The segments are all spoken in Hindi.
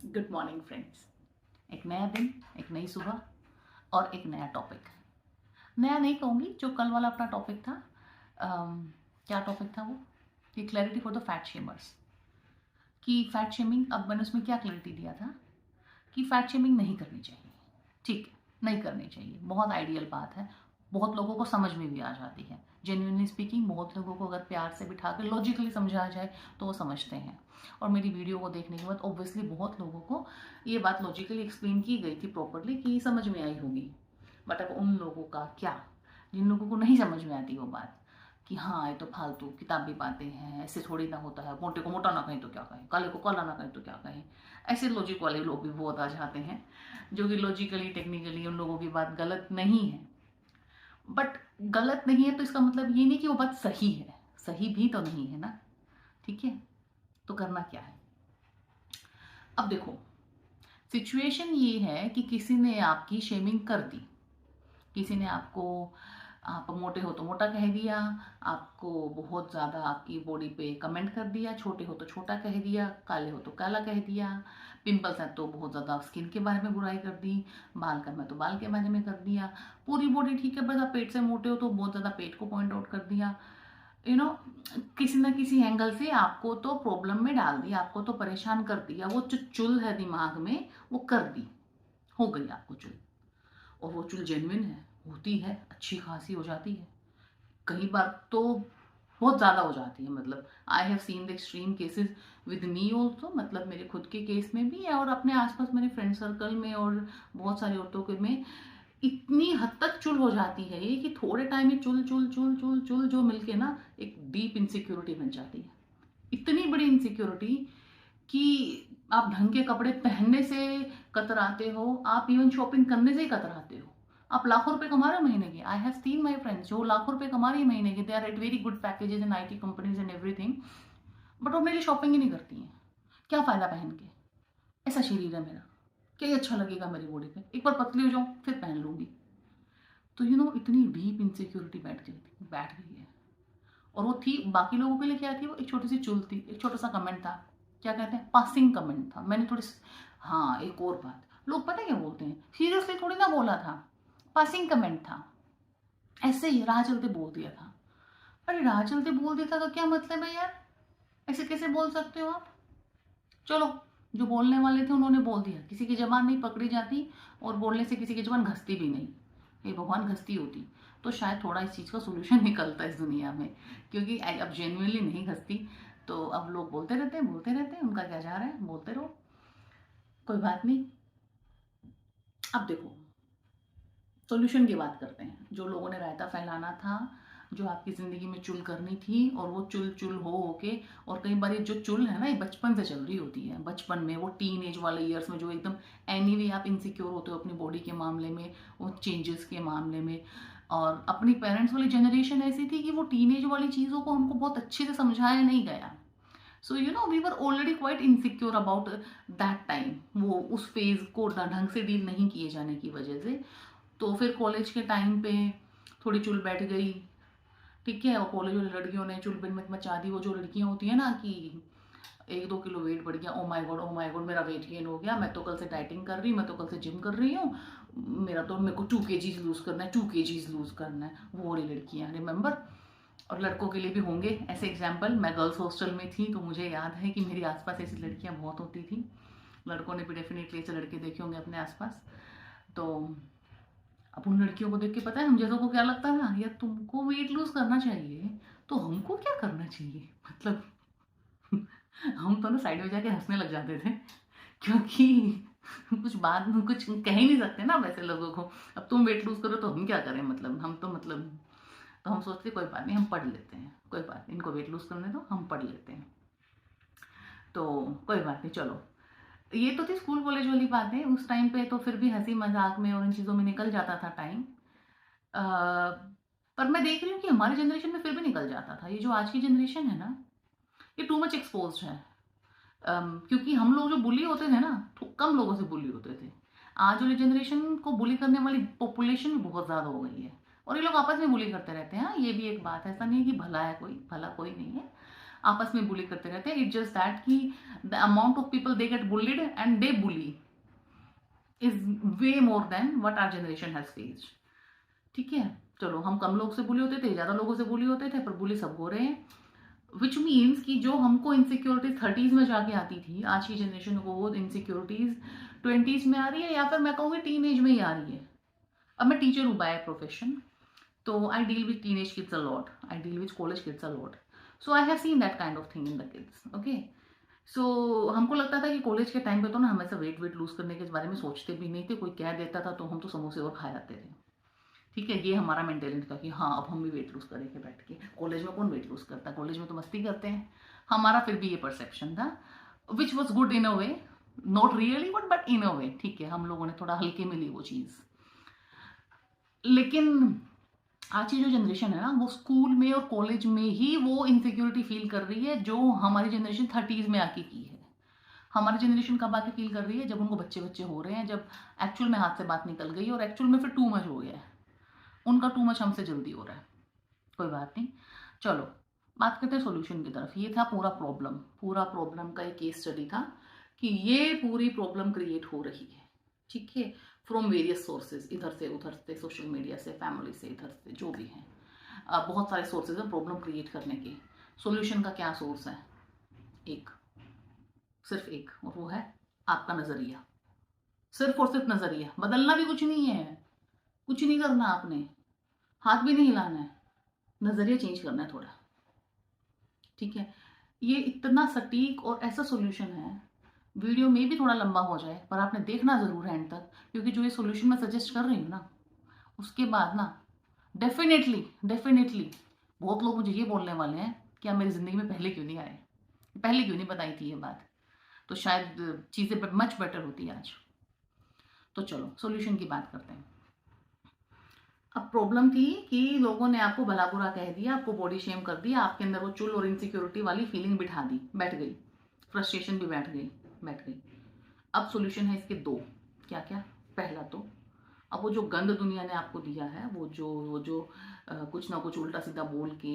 Good morning friends. एक नया दिन, एक नई सुबह और एक नया टॉपिक। नया नहीं कहूँगी, जो कल वाला अपना टॉपिक था। क्या टॉपिक था वो? कि क्लैरिटी फॉर द फैट शेमर्स। कि फैट शेमिंग, अब मैंने उसमें क्या क्लैरिटी दिया था कि फैट शेमिंग नहीं करनी चाहिए। ठीक है, नहीं करनी चाहिए, बहुत आइडियल बात है, बहुत लोगों को समझ में भी आ जाती है। जेन्युइनली स्पीकिंग, बहुत लोगों को अगर प्यार से बिठा कर लॉजिकली समझा जाए तो वो समझते हैं। और मेरी वीडियो को देखने के बाद ऑब्वियसली बहुत लोगों को ये बात लॉजिकली एक्सप्लेन की गई थी प्रॉपरली, कि समझ में आई होगी। बट अब उन लोगों का क्या, जिन लोगों को नहीं समझ में आती वो बात, कि हाँ ये तो फालतू किताबी बातें हैं, ऐसे थोड़ी ना होता है, मोटे को मोटा ना कहें तो क्या कहें, काले को काला ना कहें तो क्या कहें। ऐसे लॉजिक वाले लोग भी बहुत आ जाते हैं, जो कि लॉजिकली टेक्निकली उन लोगों की बात गलत नहीं है। बट गलत नहीं है तो इसका मतलब ये नहीं कि वो बात सही है, सही भी तो नहीं है ना। ठीक है, तो करना क्या है? अब देखो, सिचुएशन ये है कि किसी ने आपकी शेमिंग कर दी। किसी ने आपको, आप मोटे हो तो मोटा कह दिया, आपको बहुत ज़्यादा आपकी बॉडी पे कमेंट कर दिया, छोटे हो तो छोटा कह दिया, काले हो तो काला कह दिया, पिंपल्स हैं तो बहुत ज़्यादा स्किन के बारे में बुराई कर दी, बाल कम है तो बाल के बारे में कर दिया, पूरी बॉडी ठीक है बस आप पेट से मोटे हो तो बहुत ज़्यादा पेट को पॉइंट आउट कर दिया। यू नो, किसी ना किसी एंगल से आपको तो प्रॉब्लम में डाल दिया, आपको तो परेशान कर दिया। वो जो चुल है दिमाग में वो कर दी, हो गई आपको चुल। और वो चुल जेन्युइन है, होती है, अच्छी खासी हो जाती है, कई बार तो बहुत ज़्यादा हो जाती है। मतलब आई have seen the extreme cases with me also, मतलब मेरे खुद के केस में भी है और अपने आसपास मेरे फ्रेंड सर्कल में और बहुत सारी औरतों के में इतनी हद तक चुल हो जाती है ये, कि थोड़े टाइम में चुल चुल चुल चुल चुल जो मिलके ना एक डीप इनसिक्योरिटी बन जाती है। इतनी बड़ी इनसिक्योरिटी कि आप ढंग के कपड़े पहनने से कतराते हो, आप इवन शॉपिंग करने से ही कतराते हो। आप लाखों रुपए कमा रहे हो महीने के। I have seen my friends जो लाखों रुपए कमा रही है महीने के, they are at very good packages in IT companies and everything, but वो मेरी शॉपिंग ही नहीं करती हैं। क्या फायदा पहन के? ऐसा शरीर है मेरा, क्या ही अच्छा लगेगा मेरी बॉडी पे? एक बार पतली हो जाऊं फिर पहन लूंगी। तो इतनी डीप इनसिक्योरिटी बैठ गई है। और वो थी, बाकी लोगों के लिए क्या थी? वो एक छोटी सी चुल थी, एक छोटा सा कमेंट था, क्या कहते हैं, पासिंग कमेंट था। मैंने थोड़ी, हाँ एक और बात, लोग पता है क्या बोलते हैं, सीरियसली थोड़ी ना बोला था, पासिंग कमेंट था, ऐसे ही राह चलते बोल दिया था। अरे राह चलते बोल दिया था का क्या मतलब है यार? ऐसे कैसे बोल सकते हो आप? चलो, जो बोलने वाले थे उन्होंने बोल दिया, किसी की जबान नहीं पकड़ी जाती, और बोलने से किसी की जबान घसती भी नहीं। ये भगवान घसती होती तो शायद थोड़ा इस चीज़ का सोल्यूशन निकलता इस दुनिया में, क्योंकि अब जेन्युइनली नहीं घसती। तो अब लोग बोलते रहते हैं, बोलते रहते हैं, उनका क्या जा रहा है, बोलते रहो, कोई बात नहीं। अब देखो, सोल्यूशन की बात करते हैं। जो लोगों ने रायता फैलाना था, जो आपकी ज़िंदगी में चुल करनी थी, और वो चुल चुल हो के, और कई बार ये जो चुल है ना, ये बचपन से चल रही होती है। बचपन में, वो टीन एज वाले ईयर्स में, जो एकदम एनीवे आप इनसिक्योर होते हो अपनी बॉडी के मामले में, वो चेंजेस के मामले में। और अपनी पेरेंट्स वाली जनरेशन ऐसी थी कि वो टीन एज वाली चीज़ों को हमको बहुत अच्छे से समझाया नहीं गया। So we were already quite insecure about that time. वो उस फेज को ढंग से डील नहीं किए जाने की वजह से। तो फिर कॉलेज के टाइम पे थोड़ी चुल बैठ गई, ठीक है, और कॉलेज वाली लड़कियों ने चुल बिन मचा दी। वो जो लड़कियां होती है ना कि 1-2 किलो वेट बढ़ गया, oh my God, oh my God, मेरा वेट गेन हो गया, मैं तो कल से डाइटिंग कर रही हूँ, मैं तो कल से जिम कर रही हूँ, मेरे को 2 kgs लूज करना है, 2 kgs लूज करना है। वो वाली लड़कियां, रिमेंबर। और लड़कों के लिए भी होंगे ऐसे एग्जाम्पल। मैं गर्ल्स हॉस्टल में थी तो मुझे याद है कि मेरे आसपास ऐसी लड़कियां बहुत होती थी। लड़कों ने भी डेफिनेटली ऐसे लड़के देखे होंगे अपने आसपास। तो अब उन लड़कियों को देख के पता है हम जैसों को क्या लगता है ना, यार तुमको वेट लूज करना चाहिए तो हमको क्या करना चाहिए, मतलब हम तो ना साइड में जाके हंसने लग जाते थे, क्योंकि कुछ कह ही नहीं सकते ना वैसे लोगों को। अब तुम वेट लूज करो तो हम क्या करें, मतलब हम तो तो हम सोचते कोई बात नहीं, हम पढ़ लेते हैं, कोई बात नहीं, इनको वेट लूज करने दो, हम पढ़ लेते हैं, तो कोई बात नहीं, चलो। ये तो थी स्कूल कॉलेज वाली बातें। उस टाइम पे तो फिर भी हंसी मजाक में और इन चीज़ों में निकल जाता था टाइम। पर मैं देख रही हूँ कि हमारे जनरेशन में फिर भी निकल जाता था। ये जो आज की जनरेशन है ना, ये टू मच एक्सपोज है। क्योंकि हम लोग जो बुली होते थे ना, तो कम लोगों से बुली होते थे। आज वाली जनरेशन को बुली करने वाली पॉपुलेशन भी बहुत ज़्यादा हो गई है, और ये लोग आपस में बुली करते रहते हैं। हाँ, ये भी एक बात है, ऐसा नहीं है कि भला है कोई, भला कोई नहीं है, आपस में बुली करते रहते हैं. इट्स जस्ट दैट कि the amount of people they get bullied and they bully is way more than what our generation has faced. ठीक है, चलो हम कम लोग से बुली होते थे, ज्यादा लोगों से बुली होते थे, पर बुली सब हो रहे हैं. विच मीन्स कि जो हमको इनसिक्योरिटीज 30s में जाके आती थी, आज की जनरेशन को वो इनसिक्योरिटीज 20s में आ रही है, या फिर मैं कहूँगी टीन एज में ही आ रही है. अब मैं टीचर हूँ बाय प्रोफेशन, तो I deal with teenage kids a lot, I deal with college kids a lot. So I have seen that kind of thing in the kids. Okay, so हमको लगता था कि कॉलेज के टाइम पे तो ना हमेशा वेट लूज करने के बारे में सोचते भी नहीं थे. कोई कह देता था तो हम तो समोसे और खा जाते थे. ठीक है, ये हमारा मेंटेलिटी था कि हाँ अब हम भी वेट लूज करेंगे बैठ के. कॉलेज में कौन वेट लूज करता है, कॉलेज में तो मस्ती करते हैं. हमारा फिर भी ये परसेप्शन था, which was good in a way, not really good but in a way. ठीक है, हम लोगों ने थोड़ा हल्के में ली वो चीज. लेकिन आज की जो जनरेशन है ना, वो स्कूल में और कॉलेज में ही वो इनसिक्योरिटी फील कर रही है जो हमारी जनरेशन 30s में आके की है. हमारी जनरेशन कब आके फील कर रही है, जब उनको बच्चे बच्चे हो रहे हैं, जब एक्चुअल में हाथ से बात निकल गई और एक्चुअल में फिर टू मच हो गया है. उनका टू मच हमसे जल्दी हो रहा है. कोई बात नहीं, चलो बात करते हैं सॉल्यूशन की तरफ. ये था पूरा प्रॉब्लम का एक केस स्टडी था कि ये पूरी प्रॉब्लम क्रिएट हो रही है. ठीक है, फ्रॉम वेरियस सोर्सेज, इधर से उधर से, सोशल मीडिया से, फैमिली से, इधर से जो भी हैं, बहुत सारे सोर्सेज हैं प्रॉब्लम क्रिएट करने के. सॉल्यूशन का क्या सोर्स है? एक, सिर्फ एक, और वो है आपका नजरिया. सिर्फ और सिर्फ नजरिया. बदलना भी कुछ नहीं है, कुछ नहीं करना आपने, हाथ भी नहीं हिलाना है, नजरिया चेंज करना है थोड़ा. ठीक है, ये इतना सटीक और ऐसा सॉल्यूशन है, वीडियो में भी थोड़ा लंबा हो जाए पर आपने देखना जरूर है एंड तक, क्योंकि जो ये सॉल्यूशन मैं सजेस्ट कर रही हूँ ना, उसके बाद ना डेफिनेटली बहुत लोग मुझे ये बोलने वाले हैं कि आप मेरी जिंदगी में पहले क्यों नहीं आए, पहले क्यों नहीं बताई थी ये बात, तो शायद चीजें मच बेटर होती आज. तो चलो सॉल्यूशन की बात करते हैं. अब प्रॉब्लम थी कि लोगों ने आपको भला बुरा कह दिया, आपको बॉडी शेम कर दिया, आपके अंदर वो चुल और इनसिक्योरिटी वाली फीलिंग बैठ गई, फ्रस्ट्रेशन भी बैठ गई. अब सॉल्यूशन है इसके दो. क्या क्या? पहला तो अब वो जो गंद दुनिया ने आपको दिया है, वो जो कुछ ना कुछ उल्टा सीधा बोल के,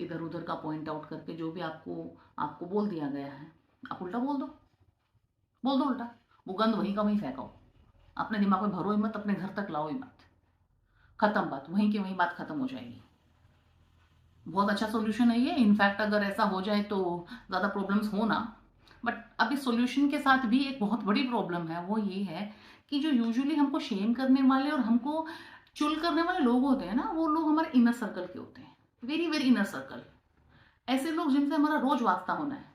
इधर उधर का पॉइंट आउट करके, जो भी आपको बोल दिया गया है, आप उल्टा बोल दो उल्टा. वो गंद वहीं का वहीं फेंको, अपने दिमाग में भरो ही मत, अपने घर तक लाओ ही मत. खत्म बात, वहीं की वहीं बात खत्म हो जाएगी. बहुत अच्छा सॉल्यूशन है ये. इनफैक्ट अगर ऐसा हो जाए तो ज़्यादा प्रॉब्लम्स हो ना, बट अब इस सॉल्यूशन के साथ भी एक बहुत बड़ी प्रॉब्लम है. वो ये है कि जो यूजुअली हमको शेम करने वाले और हमको चुल करने वाले लोग होते हैं ना, वो लोग हमारे इनर सर्कल के होते हैं. Very very inner circle. ऐसे लोग जिनसे हमारा रोज वास्ता होना है.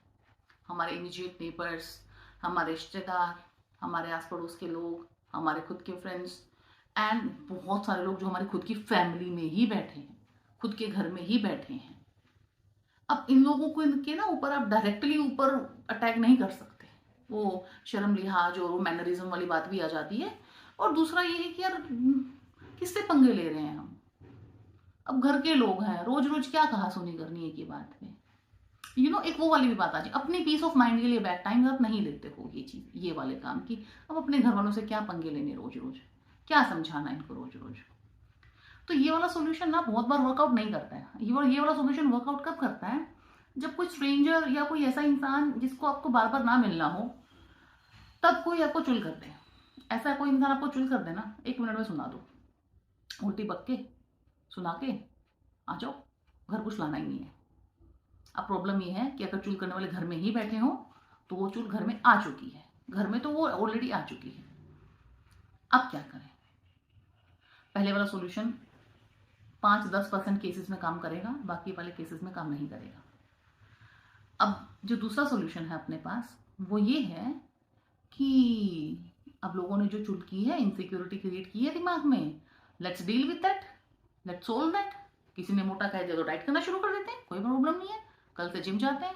हमारे इमीडिएट नेबर्स, हमारे रिश्तेदार, हमारे आस पड़ोस के लोग, हमारे खुद के फ्रेंड्स, एंड बहुत सारे लोग जो हमारी खुद की फैमिली में ही बैठे हैं, खुद के घर में ही बैठे हैं. अब इन लोगों को इनके ना ऊपर आप डायरेक्टली ऊपर अटैक नहीं कर सकते. वो शर्म लिहाज और वो मैनरिज्म वाली बात भी आ जाती है. और दूसरा ये है कि यार किससे पंगे ले रहे हैं हम? अब घर के लोग हैं, रोज रोज क्या कहा सुनी करनी है की बात पे. एक वो वाली भी बात आ जाए. अपनी पीस ऑफ माइंड के लिए बैक टाइम आप नहीं लेते हो ये चीज, ये वाले काम की. अब अपने घर वालों से क्या पंगे लेने रोज रोज, क्या समझाना इनको रोज रोज. तो ये वाला सॉल्यूशन ना बहुत बार वर्कआउट नहीं करता है. ये वाला सॉल्यूशन वर्कआउट कब करता है? जब कोई स्ट्रेंजर या कोई ऐसा इंसान जिसको आपको बार बार ना मिलना हो, तब कोई आपको चुल कर दे. ऐसा कोई इंसान आपको चुल कर दे ना, 1 मिनट में सुना दो, उल्टी बक के सुना के आ जाओ, घर कुछ लाना ही नहीं है. अब प्रॉब्लम ये है कि अगर चुल करने वाले घर में ही बैठे हो तो वो चुल घर में आ चुकी है, घर में तो वो ऑलरेडी आ चुकी है. अब क्या करें? पहले वाला सॉल्यूशन 5-10% केसेस में काम करेगा, बाकी वाले केसेस में काम नहीं करेगा. अब जो दूसरा सॉल्यूशन है अपने पास, वो ये है कि अब लोगों ने जो चुल की है, इनसिक्योरिटी क्रिएट की है दिमाग में, let's deal with that, let's solve that. किसी ने मोटा कह दिया तो डाइट करना शुरू कर देते हैं, कोई प्रॉब्लम नहीं है, कल से जिम जाते हैं.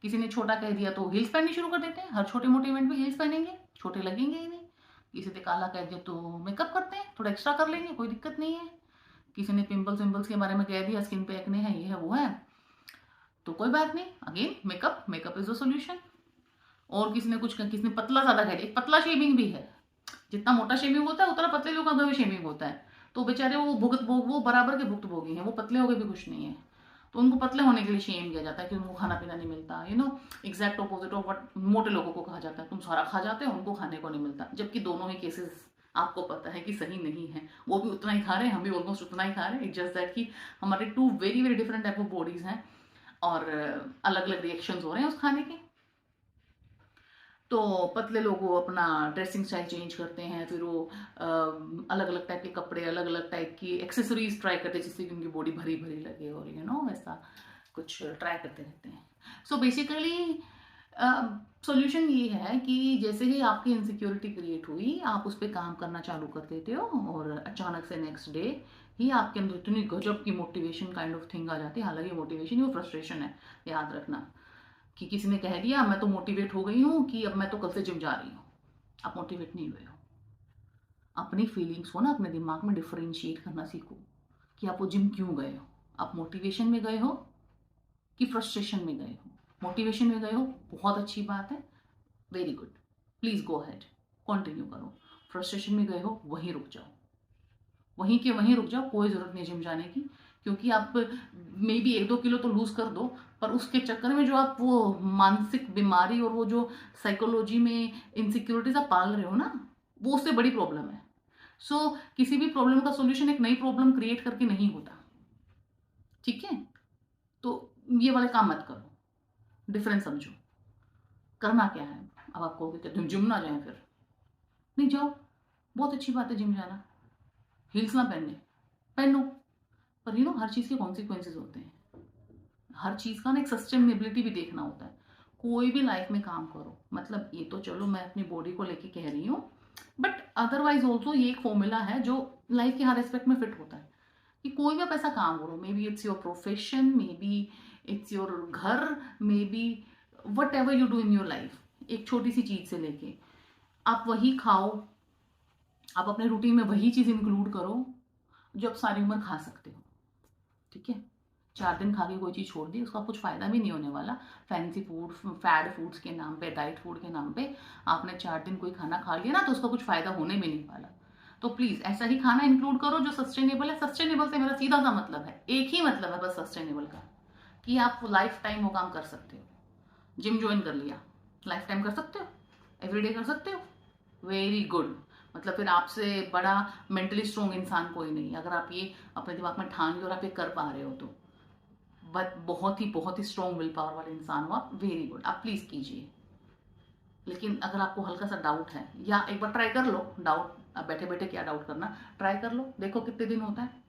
किसी ने छोटा कह दिया तो हील्स पहननी शुरू कर देते हैं, हर छोटे मोटे इवेंट में हील्स पहनेंगे, छोटे लगेंगे ही नहीं. किसी ने काला कह दिया तो मेकअप करते हैं, थोड़ा एक्स्ट्रा कर लेंगे, कोई दिक्कत नहीं है. किसी ने पिंपल्स के बारे में कह दिया, स्किन पे एक्ने है, ये है वो है, तो कोई बात नहीं, again makeup is the solution. और किसी ने पतला ज्यादा कह दिया, पतला शेविंग भी है. जितना मोटा शेविंग होता है उतना पतले लोगों का भी शेविंग होता है. तो बेचारे वो बराबर के भुगतभोगी हैं, वो पतले हो गए भी कुछ नहीं है. तो उनको पतले होने के लिए शेम किया जाता है कि उनको खाना पीना नहीं मिलता, एग्जैक्ट ऑपोजिट ऑफ व्हाट मोटे लोगों को कहा जाता है, तुम सारा खा जाते हो, उनको खाने को नहीं मिलता। जबकि दोनों ही केसेस आपको पता है कि सही नहीं है, वो भी उतना ही खा रहे हैं, हम भी ऑलमोस्ट उतना ही खा रहे हैं। इट्स जस्ट दैट कि हमारे two very very different type of bodies हैं और अलग अलग रिएक्शंस हो रहे हैं उस खाने के। तो पतले लोग वो अपना ड्रेसिंग स्टाइल चेंज करते हैं, फिर वो अलग अलग टाइप के कपड़े, अलग अलग टाइप की एक्सेसरीज ट्राई करते हैं जिससे कि उनकी बॉडी भरी भरी लगे, और ऐसा कुछ ट्राई करते रहते हैं। सो बेसिकली सॉल्यूशन ये है कि जैसे ही आपकी इनसिक्योरिटी क्रिएट हुई, आप उस पर काम करना चालू कर देते हो, और अचानक से नेक्स्ट डे ही आपके अंदर इतनी गजब की मोटिवेशन काइंड ऑफ थिंग आ जाती है। हालांकि मोटिवेशन वो फ्रस्ट्रेशन है, याद रखना, कि किसी ने कह दिया मैं तो मोटिवेट हो गई हूँ कि अब मैं तो कल से जिम जा रही हूँ। आप मोटिवेट नहीं हुए हो। अपनी फीलिंग्स को ना अपने दिमाग में डिफरेंशिएट करना सीखो कि आप वो जिम क्यों गए हो। आप मोटिवेशन में गए हो कि फ्रस्ट्रेशन में गए हो? मोटिवेशन में गए हो, बहुत अच्छी बात है, very good, please go ahead, continue करो। फ्रस्ट्रेशन में गए हो, वहीं रुक जाओ, वहीं के वहीं रुक जाओ, कोई जरूरत नहीं जिम जाने की। क्योंकि आप मे बी 1-2 किलो तो लूज कर दो, पर उसके चक्कर में जो आप वो मानसिक बीमारी और वो जो साइकोलॉजी में इनसिक्योरिटीज आप पाल रहे हो ना, वो उससे बड़ी प्रॉब्लम है। सो किसी भी प्रॉब्लम का सोल्यूशन एक नई प्रॉब्लम क्रिएट करके नहीं होता, ठीक है? तो ये वाले काम मत करो, डिफरेंस समझो। करना क्या है? अब आप कहोगे कि तुम जिम ना जाए, फिर नहीं जाओ, बहुत अच्छी बात है जिम जाना, हील्स ना पहनो, पर हर चीज़ के कॉन्सिक्वेंसेज होते हैं। हर चीज़ का ना एक सस्टेनेबिलिटी भी देखना होता है। कोई भी लाइफ में काम करो, मतलब ये तो चलो मैं अपनी बॉडी को लेके कह रही हूँ, बट अदरवाइज ऑल्सो ये एक फॉर्मूला है जो लाइफ के हर एस्पेक्ट में फिट होता है कि कोई भी आप ऐसा काम करो, maybe it's your profession, maybe it's your घर, maybe whatever you do in your life, एक छोटी सी चीज़ से लेके आप वही खाओ, आप अपने रूटीन में वही चीज़ इंक्लूड करो जो आप सारी उम्र खा सकते हो, ठीक है? 4 दिन खा के कोई चीज़ छोड़ दी, उसका कुछ फ़ायदा भी नहीं होने वाला। फैंसी फूड, फैड फूड्स के नाम पे, डाइट फूड के नाम पे आपने 4 दिन कोई खाना खा लिया ना, तो उसका कुछ फ़ायदा होने भी नहीं वाला। तो प्लीज़ ऐसा ही खाना इंक्लूड करो जो सस्टेनेबल है। सस्टेनेबल से मेरा सीधा सा मतलब है, एक ही मतलब है बस सस्टेनेबल का, कि आप लाइफ टाइम वो काम कर सकते हो। जिम ज्वाइन कर लिया, लाइफ टाइम कर सकते हो, एवरीडे कर सकते हो, वेरी गुड। मतलब फिर आपसे बड़ा मेंटली स्ट्रॉन्ग इंसान कोई नहीं, अगर आप ये अपने दिमाग में ठान लो और आप ये कर पा रहे हो तो। बट बहुत ही स्ट्रॉन्ग विल पावर वाले इंसान हो आप, वेरी गुड, आप प्लीज कीजिए। लेकिन अगर आपको हल्का सा डाउट है, या एक बार ट्राई कर लो, डाउट अब बैठे बैठे क्या डाउट करना, ट्राई कर लो, देखो कितने दिन होता है।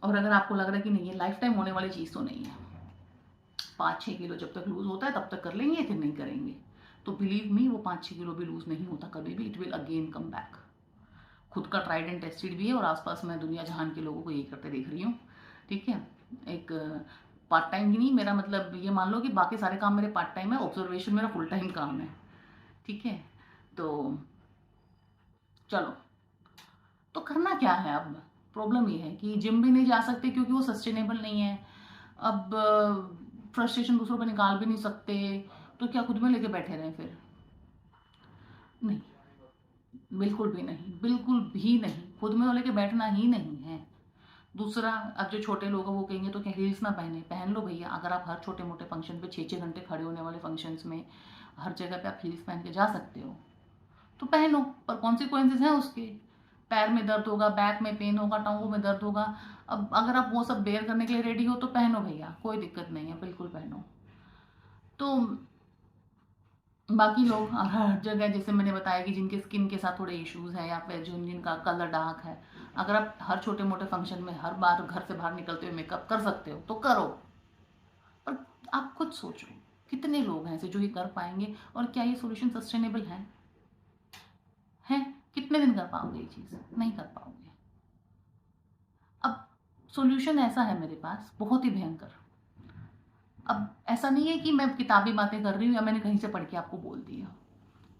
और अगर आपको लग रहा है कि नहीं, ये लाइफ टाइम होने वाली चीज़ तो नहीं है, 5-6 किलो जब तक लूज होता है तब तक कर लेंगे, फिर नहीं करेंगे, तो बिलीव मी वो 5-6 किलो भी लूज नहीं होता कभी भी, it will again come back. खुद का ट्राइड एंड टेस्टेड भी है, और आसपास मैं दुनिया जहान के लोगों को ये करते देख रही हूँ, ठीक है? एक पार्ट टाइम ही नहीं, मेरा मतलब ये मान लो कि बाकी सारे काम मेरे पार्ट टाइम है, ऑब्जर्वेशन मेरा फुल टाइम काम है, ठीक है? तो चलो, तो करना क्या है अब? प्रॉब्लम ये है कि जिम भी नहीं जा सकते क्योंकि वो सस्टेनेबल नहीं है। अब फ्रस्ट्रेशन दूसरों पर निकाल भी नहीं सकते, तो क्या खुद में लेके बैठे रहें फिर? नहीं, बिल्कुल भी नहीं, बिल्कुल भी नहीं, खुद में लेके बैठना ही नहीं है। दूसरा, अब जो छोटे लोग हैं वो कहेंगे तो क्या हील्स ना पहने? पहन लो भैया, अगर आप हर छोटे मोटे फंक्शन पे 6-6 घंटे खड़े होने वाले फंक्शंस में हर जगह पे आप हील्स पहन के जा सकते हो तो पहनो, पर कॉन्सिक्वेंसेज हैं उसके। पैर में दर्द होगा, बैक में पेन होगा, टांगों में दर्द होगा। अब अगर आप वो सब बेयर करने के लिए रेडी हो तो पहनो भैया, कोई दिक्कत नहीं है, बिल्कुल पहनो। तो बाकी लोग हर जगह, जैसे मैंने बताया कि जिनके स्किन के साथ थोड़े इश्यूज हैं, या फिर जिनका कलर डार्क है, अगर आप हर छोटे मोटे फंक्शन में हर बार घर से बाहर निकलते हुए मेकअप कर सकते हो तो करो। पर आप खुद सोचो, कितने लोग हैं ऐसे जो ये कर पाएंगे, और क्या ये सोल्यूशन सस्टेनेबल है? कितने दिन कर पाओगे ये चीज़? नहीं कर पाओगे। अब सॉल्यूशन ऐसा है मेरे पास, बहुत ही भयंकर। अब ऐसा नहीं है कि मैं किताबी बातें कर रही हूँ या मैंने कहीं से पढ़ के आपको बोल दिया।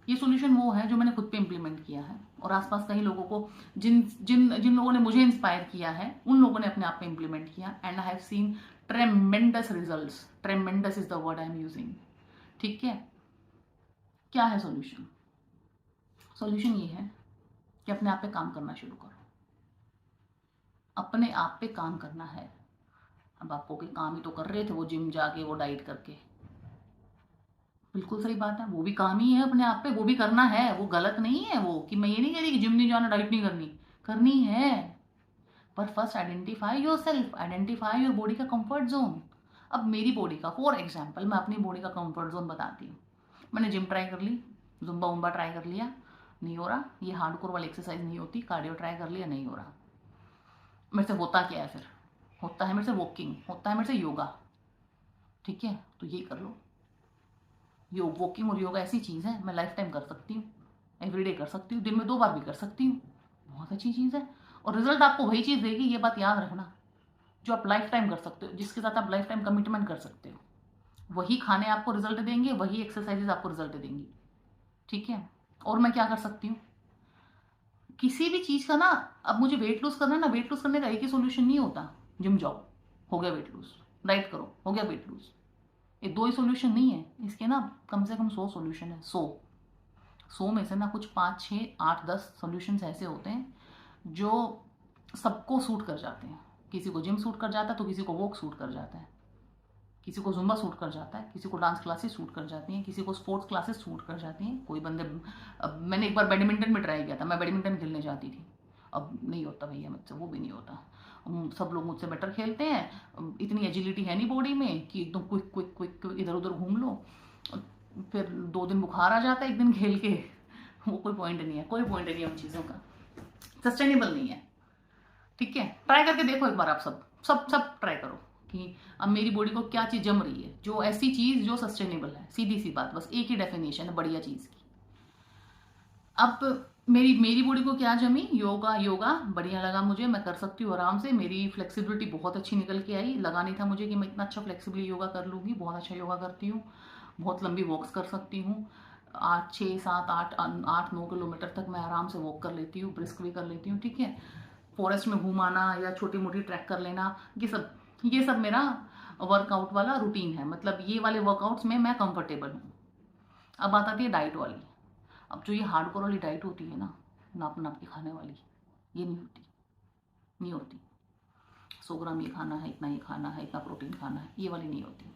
ये सॉल्यूशन वो है जो मैंने खुद पे इम्प्लीमेंट किया है, और आसपास कई लोगों को, जिन जिन जिन लोगों ने मुझे इंस्पायर किया है, उन लोगों ने अपने आप पे इम्प्लीमेंट किया, and I have scene ट्रेमेंडस results. ट्रेमेंडस is the word I am using, ठीक है? क्या है सॉल्यूशन? सॉल्यूशन ये है कि अपने आप पे काम करना शुरू करो। अपने आप पे काम करना है। अब आपको कि काम ही तो कर रहे थे वो, जिम जाके वो डाइट करके। बिल्कुल सही बात है, वो भी काम ही है अपने आप पे, वो भी करना है, वो गलत नहीं है वो, कि मैं ये नहीं कह रही कि जिम नहीं जाना, डाइट नहीं करनी, करनी है। पर first identify your self, identify your body का कंफर्ट जोन। अब मेरी बॉडी का फॉर एग्जाम्पल, मैं अपनी बॉडी का कंफर्ट जोन बताती हूँ। मैंने जिम ट्राई कर ली, जुम्बा उम्बा ट्राई कर लिया, नहीं हो रहा। ये हार्डकोर वाली एक्सरसाइज नहीं होती, कार्डियो ट्राई कर लिया, नहीं हो रहा। मेरे से होता क्या है फिर? होता है मेरे से वॉकिंग, होता है मेरे से योगा। ठीक है, तो ये कर लो। योग, वॉकिंग और योगा ऐसी चीज़ है मैं लाइफ टाइम कर सकती हूँ, एवरीडे कर सकती हूँ, दिन में 2 बार भी कर सकती हूँ। बहुत अच्छी चीज़ है, और रिजल्ट आपको वही चीज़ देगी, ये बात याद रखना। जो आप लाइफ टाइम कर सकते हो, जिसके साथ आप लाइफ टाइम कमिटमेंट कर सकते हो, वही खाने आपको रिजल्ट देंगे, वही एक्सरसाइजेज आपको रिजल्ट देंगी। ठीक है, और मैं क्या कर सकती हूँ? किसी भी चीज़ का ना, अब मुझे वेट लूज करना है ना, वेट लूज करने का एक ही सोल्यूशन नहीं होता, जिम जाओ हो गया वेट लूज, डाइट करो हो गया वेट लूज। ये 2 ही सोल्यूशन नहीं है, इसके ना कम से कम 100 सोल्यूशन है। 100 में से ना कुछ 5, 6, 8, 10 सोल्यूशन ऐसे होते हैं जो सबको सूट कर जाते हैं। किसी को जिम सूट कर जाता है, तो किसी को वॉक सूट कर जाता है, किसी को जुम्बा सूट कर जाता है, किसी को डांस क्लासेस सूट कर जाती हैं, किसी को स्पोर्ट्स क्लासेस सूट कर जाती हैं। कोई बंदे, अब मैंने एक बार बैडमिंटन में ट्राई किया था, मैं बैडमिंटन खेलने जाती थी, अब नहीं होता भैया मुझसे, वो भी नहीं होता। सब लोग मुझसे बेटर खेलते हैं, इतनी एजिलिटी है नहीं बॉडी में कि एकदम क्विक क्विक क्विक क्विक इधर उधर घूम लो, फिर 2 दिन बुखार आ जाता है एक दिन खेल के। वो कोई पॉइंट नहीं है, कोई पॉइंट नहीं है उन चीज़ों का, सस्टेनेबल नहीं है। ठीक है, ट्राई करके देखो एक बार, आप सब सब सब ट्राई करो कि अब मेरी बॉडी को क्या चीज़ जम रही है, जो ऐसी चीज़ जो सस्टेनेबल है। सीधी सी बात, बस एक ही डेफिनेशन है बढ़िया चीज़ की। अब मेरी मेरी बॉडी को क्या जमी? योगा, योगा बढ़िया लगा मुझे, मैं कर सकती हूँ आराम से, मेरी फ्लेक्सिबिलिटी बहुत अच्छी निकल के आई। लगा नहीं था मुझे कि मैं इतना अच्छा फ्लेक्सिबली योगा कर लूँगी, बहुत अच्छा योगा करती हूँ, बहुत लंबी वॉक्स कर सकती हूँ, 8, 6, 7, 8, 9 किलोमीटर तक मैं आराम से वॉक कर लेती हूँ, ब्रिस्क भी कर लेती हूँ। ठीक है, फॉरेस्ट में घूम आना या छोटी मोटी ट्रैक कर लेना, ये सब मेरा वर्कआउट वाला रूटीन है। मतलब ये वाले वर्कआउट्स में मैं कंफर्टेबल हूँ। अब बात आती है डाइट वाली। अब जो ये हार्डकोर वाली डाइट होती है ना, नाप नाप के खाने वाली, ये नहीं होती, नहीं होती। 100 ग्राम ये खाना है, इतना ये खाना है, इतना प्रोटीन खाना है, ये वाली नहीं होती।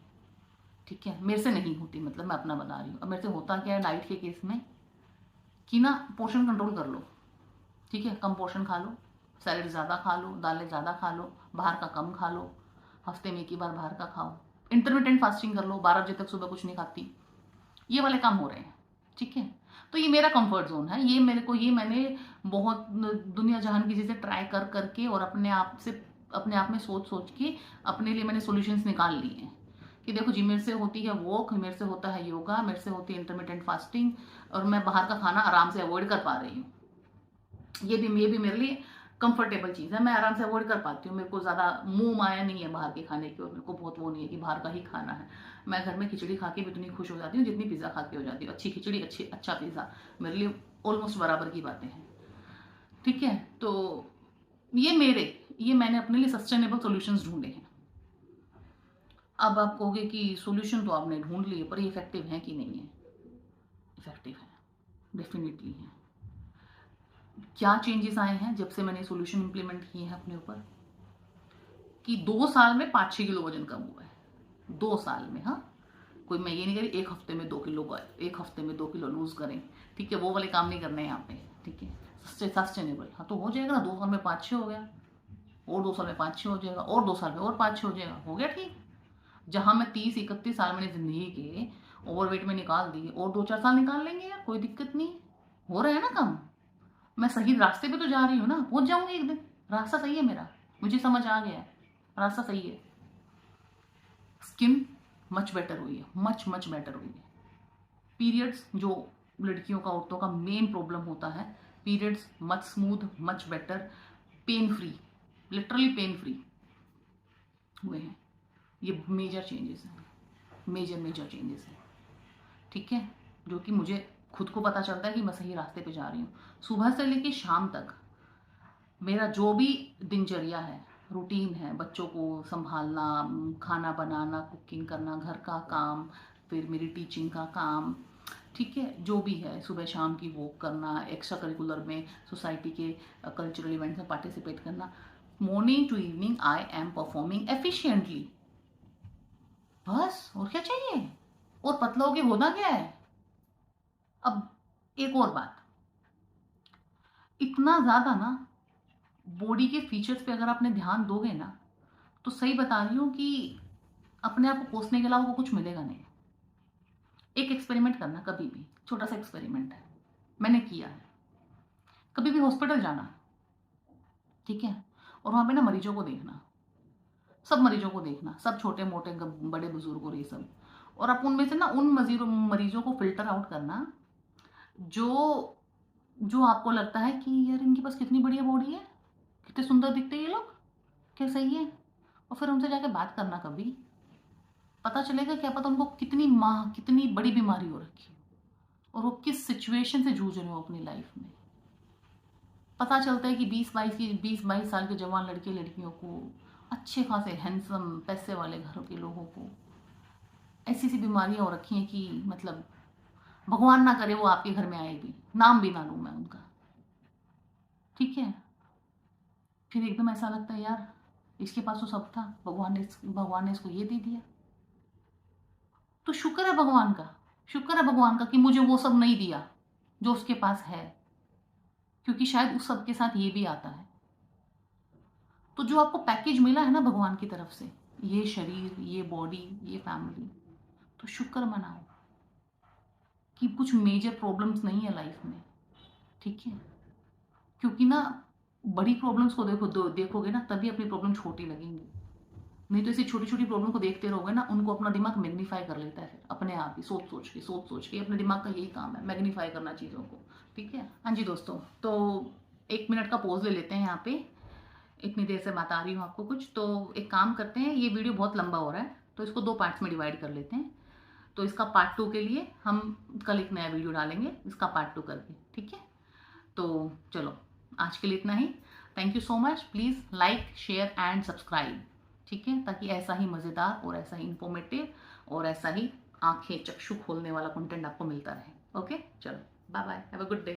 ठीक है, मेरे से नहीं होती, मतलब मैं अपना बता रही हूँ। अब मेरे से होता क्या है डाइट के केस में, कि ना पोर्शन कंट्रोल कर लो। ठीक है, कम पोर्शन खा लो, सैलड ज़्यादा खा लो, दालें ज़्यादा खा लो, बाहर का कम खा लो, हफ्ते में 1 ही बार बाहर का खाओ, इंटरमिटेंट फास्टिंग कर लो, 12 बजे तक सुबह कुछ नहीं खाती, ये वाले काम हो रहे हैं। ठीक है, तो ये मेरा कंफर्ट जोन है, ये मेरे को, ये मैंने बहुत दुनिया जहान की चीज़ें ट्राई कर करके और अपने आप में सोच सोच के अपने लिए मैंने सॉल्यूशंस निकाल लिए हैं कि देखो जी, मेरे से होती है वॉक, मेरे से होता है योगा, मेरे से होती है इंटरमिटेंट फास्टिंग, और मैं बाहर का खाना आराम से अवॉइड कर पा रही हूँ। ये भी मेरे लिए कंफर्टेबल चीज़ है, मैं आराम से अवॉइड कर पाती हूँ। मेरे को ज़्यादा मुंह माया नहीं है बाहर के खाने की, और मेरे को बहुत वो नहीं है कि बाहर का ही खाना है। मैं घर में खिचड़ी खा के भी इतनी खुश हो जाती हूँ जितनी पिज़्ज़ा खा के हो जाती हूँ। अच्छी खिचड़ी, अच्छा पिज़्ज़ा, मेरे लिए ऑलमोस्ट बराबर की बातें हैं। ठीक है, तो ये मैंने अपने लिए सस्टेनेबल सोल्यूशंस ढूंढे हैं। अब आप कहोगे कि सोल्यूशन तो आपने ढूंढ लिए, पर ये इफेक्टिव है कि नहीं है? इफेक्टिव है, डेफिनेटली है। क्या चेंजेस आए हैं जब से मैंने सोल्यूशन इंप्लीमेंट किए हैं अपने ऊपर, कि 2 साल में 5-6 किलो वजन कम हुआ है। 2 साल में, हाँ, कोई मैं ये नहीं कह रही 1 हफ्ते में 2 किलो का, 1 हफ्ते में 2 किलो लूज करें। ठीक है, वो वाले काम नहीं करने हैं यहाँ पे। ठीक है, सस्टेनेबल, हाँ, तो हो जाएगा ना, 2 साल में 5-6 हो गया, और 2 साल में 5-6 हो जाएगा, और 2 साल में और 5-6 हो जाएगा, हो गया ठीक। जहां मैं 30-31 साल मैंने जिंदगी के ओवरवेट में निकाल दिए, और 2-4 साल निकाल लेंगे यार, कोई दिक्कत नहीं, हो रहा है ना कम। मैं सही रास्ते पे तो जा रही हूँ ना, पहुंच जाऊंगी एक दिन, रास्ता सही है मेरा, मुझे समझ आ गया है, रास्ता सही है। स्किन मच बेटर हुई है, मच मच बेटर हुई है। पीरियड्स, जो लड़कियों का, औरतों का मेन प्रॉब्लम होता है, periods much smooth, much better, pain free, literally pain free हुए हैं। ये मेजर चेंजेस हैं, मेजर चेंजेस हैं। ठीक है, जो कि मुझे खुद को पता चलता है कि मैं सही रास्ते पे जा रही हूँ। सुबह से लेकर शाम तक मेरा जो भी दिनचर्या है, रूटीन है, बच्चों को संभालना, खाना बनाना, कुकिंग करना, घर का काम, फिर मेरी टीचिंग का काम, ठीक है, जो भी है, सुबह शाम की वॉक करना, एक्स्ट्रा करिकुलर में सोसाइटी के कल्चरल इवेंट्स में पार्टिसिपेट करना, morning to evening I am performing efficiently. बस और क्या चाहिए? और पतला होके होना क्या है? अब एक और बात, इतना ज्यादा ना बॉडी के फीचर्स पे अगर आपने ध्यान दोगे ना, तो सही बता रही हूं कि अपने आप को कोसने के अलावा को कुछ मिलेगा नहीं। एक एक्सपेरिमेंट करना, कभी भी, छोटा सा एक्सपेरिमेंट है, मैंने किया है। कभी भी हॉस्पिटल जाना, ठीक है, और वहां पे ना मरीजों को देखना, सब मरीजों को देखना, सब छोटे मोटे बड़े बुजुर्ग और ये सब, और आप उनमें से ना उन मरीजों को फिल्टर आउट करना जो जो आपको लगता है कि यार इनके पास कितनी बढ़िया बॉडी है, कितने सुंदर दिखते हैं ये लोग, क्या सही है, और फिर उनसे जाके बात करना। कभी पता चलेगा, क्या पता उनको कितनी बड़ी बीमारी हो रखी है और वो किस सिचुएशन से जूझ रहे हो अपनी लाइफ में। पता चलता है कि 20-22 साल के जवान लड़के लड़कियों को, अच्छे खासे हैंडसम पैसे वाले घरों के लोगों को ऐसी सी बीमारियां हो रखी हैं कि मतलब भगवान ना करे वो आपके घर में आए भी, नाम भी ना लूं मैं उनका, ठीक है। फिर एकदम ऐसा लगता है यार इसके पास तो सब था, भगवान ने इसको ये दे दिया। तो शुक्र है भगवान का, शुक्र है भगवान का कि मुझे वो सब नहीं दिया जो उसके पास है, क्योंकि शायद उस सब के साथ ये भी आता है। तो जो आपको पैकेज मिला है ना भगवान की तरफ से, ये शरीर, ये बॉडी, ये फैमिली, तो शुक्र मनाओ कि कुछ मेजर प्रॉब्लम्स नहीं है लाइफ में, ठीक है। क्योंकि ना बड़ी प्रॉब्लम्स को देखोगे ना तभी अपनी प्रॉब्लम छोटी लगेंगी, नहीं तो ऐसी छोटी छोटी प्रॉब्लम को देखते रहोगे ना, उनको अपना दिमाग मैग्नीफाई कर लेता है फिर अपने आप ही, सोच सोच के अपने दिमाग का यही काम है, मैग्नीफाई करना चीज़ों को, ठीक है। हाँ जी दोस्तों, तो 1 मिनट का पॉज ले लेते हैं यहाँ पे, इतनी देर से बता रही हूँ आपको कुछ, तो एक काम करते हैं, ये वीडियो बहुत लंबा हो रहा है तो इसको 2 पार्ट्स में डिवाइड कर लेते हैं। तो इसका पार्ट 2 के लिए हम कल एक नया वीडियो डालेंगे, इसका पार्ट 2 करके, ठीक है। तो चलो आज के लिए इतना ही। Thank you so much. Please like, share and subscribe, ठीक है, ताकि ऐसा ही मज़ेदार और ऐसा ही इंफॉर्मेटिव और ऐसा ही आंखें चक्षु खोलने वाला कंटेंट आपको मिलता रहे। ओके, चलो bye bye, have a good day.